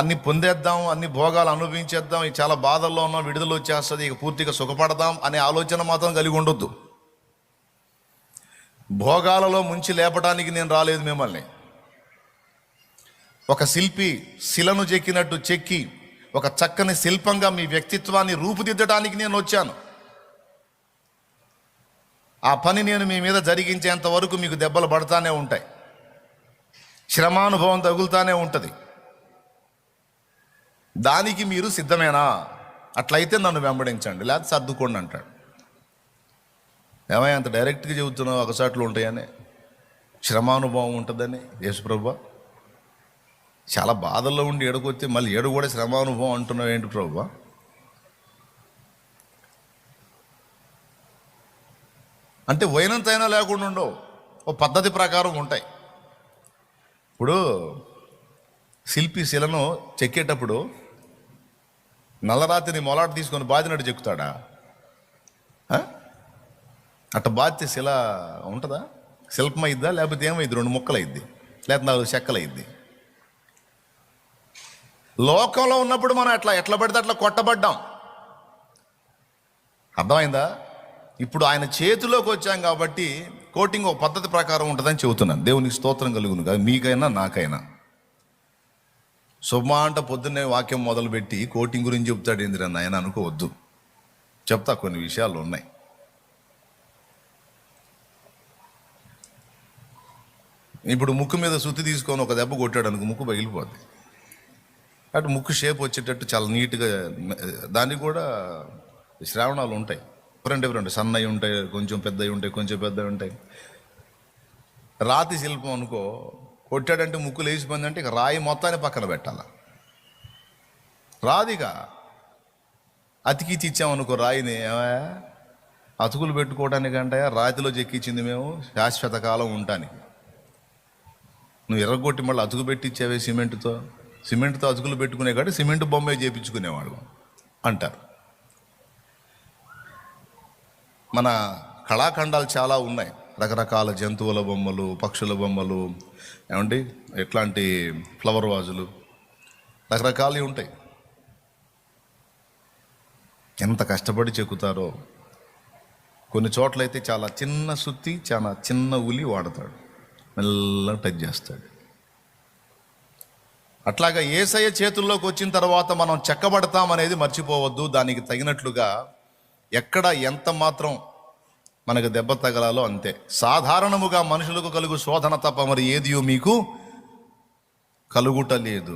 అన్ని పొందేద్దాం, అన్ని భోగాలు అనుభవించేద్దాం, ఇక చాలా బాధల్లో ఉన్నాం, విడుదల వచ్చేస్తుంది, ఇక పూర్తిగా సుఖపడదాం అనే ఆలోచన మాత్రం కలిగి ఉండొద్దు. భోగాలలో ముంచి లేపడానికి నేను రాలేదు మిమ్మల్ని. ఒక శిల్పి శిలను చెక్కినట్టు చెక్కి ఒక చక్కని శిల్పంగా మీ వ్యక్తిత్వాన్ని రూపుదిద్దడానికి నేను వచ్చాను. ఆ పని నేను మీ మీద జరిగించేంత వరకు మీకు దెబ్బలు పడతానే ఉంటాయి, శ్రమానుభవం తగులుతానే ఉంటుంది. దానికి మీరు సిద్ధమేనా? అట్లయితే నన్ను వెంబడించండి, లేకపోతే సర్దుకోండి అంటాడు. ఏమయ్య అంత డైరెక్ట్గా చెబుతున్నావు, ఒకసాట్లు ఉంటాయని, శ్రమానుభవం ఉంటుందని. యేసుప్రభు చాలా బాధల్లో ఉండి ఏడుకొస్తే మళ్ళీ ఏడు కూడా శ్రమానుభవం అంటున్నావు ఏంటి ప్రభు? అంటే పోయినంతైనా లేకుండా ఉండవు, ఓ పద్ధతి ప్రకారం ఉంటాయి. ఇప్పుడు శిల్పి శిలను చెక్కేటప్పుడు నల్లరాతిని మొలాట తీసుకొని బాదినట్టు చెక్కుతాడా? అట్ట బాధ్యత శిల ఉంటుందా? శిల్పం అయిద్దా? లేకపోతే ఏమైద్ది? 2 ముక్కలు అయింది, లేకపోతే 4 చెక్కలు అయింది. లోకంలో ఉన్నప్పుడు మనం ఎట్లా పడితే అట్లా కొట్టబడ్డాం. అర్థమైందా? ఇప్పుడు ఆయన చేతిలోకి వచ్చాం కాబట్టి కోటింగ్ ఒక పద్ధతి ప్రకారం ఉంటుందని చెబుతున్నాను. దేవునికి స్తోత్రం కలుగును కదా, మీకైనా నాకైనా. శుభమా అంట పొద్దున్నే వాక్యం మొదలుపెట్టి కోటింగ్ గురించి చెప్తాడు ఏందిరా నాయన అనుకోవద్దు, చెప్తా కొన్ని విషయాలు ఉన్నాయి. ఇప్పుడు ముక్కు మీద సుత్తి తీసుకొని ఒక దెబ్బ కొట్టాడు అనుకో, ముక్కు పగిలిపోద్ది. అటు ముక్కు షేప్ వచ్చేటట్టు చాలా నీట్గా, దానికి కూడా శ్రావణాలు ఉంటాయి, డిఫరెంట్ సన్నవి ఉంటాయి, కొంచెం పెద్దవి ఉంటాయి, కొంచెం పెద్దవి ఉంటాయి. రాతి శిల్పం అనుకో, కొట్టాడంటే ముక్కు లేచిపోయిందంటే ఇక రాయి మొత్తాన్ని పక్కన పెట్టాల. రాదిగా అతికిచ్చి ఇచ్చామనుకో రాయిని, అతుకులు పెట్టుకోవడానికంటే రాతిలో చెక్కిచ్చింది మేము శాశ్వత కాలం ఉంటానికి. నువ్వు ఎర్రగొట్టి మళ్ళీ అతుకు పెట్టించావే సిమెంట్తో అతుకులు పెట్టుకునే కాదు, సిమెంట్ బొమ్మే చేయించుకునేవాళ్ళం అంటారు. మన కళాఖండాలు చాలా ఉన్నాయి, రకరకాల జంతువుల బొమ్మలు, పక్షుల బొమ్మలు, ఏమండి ఎట్లాంటి ఫ్లవర్ వాజులు, రకరకాలు ఉంటాయి. ఎంత కష్టపడి చెక్కుతారో. కొన్ని చోట్లయితే చాలా చిన్న సుత్తి, చాలా చిన్న ఉలి వాడతాడు, మెల్లగా టచ్ చేస్తాడు. అట్లాగా యేసయ్య చేతుల్లోకి వచ్చిన తర్వాత మనం చెక్కబడతాం అనేది మర్చిపోవద్దు. దానికి తగినట్లుగా ఎక్కడ ఎంత మాత్రం మనకు దెబ్బ తగలాలో అంతే. సాధారణముగా మనుషులకు కలుగు శోధన తప్ప మరి ఏదియో మీకు కలుగుటలేదు.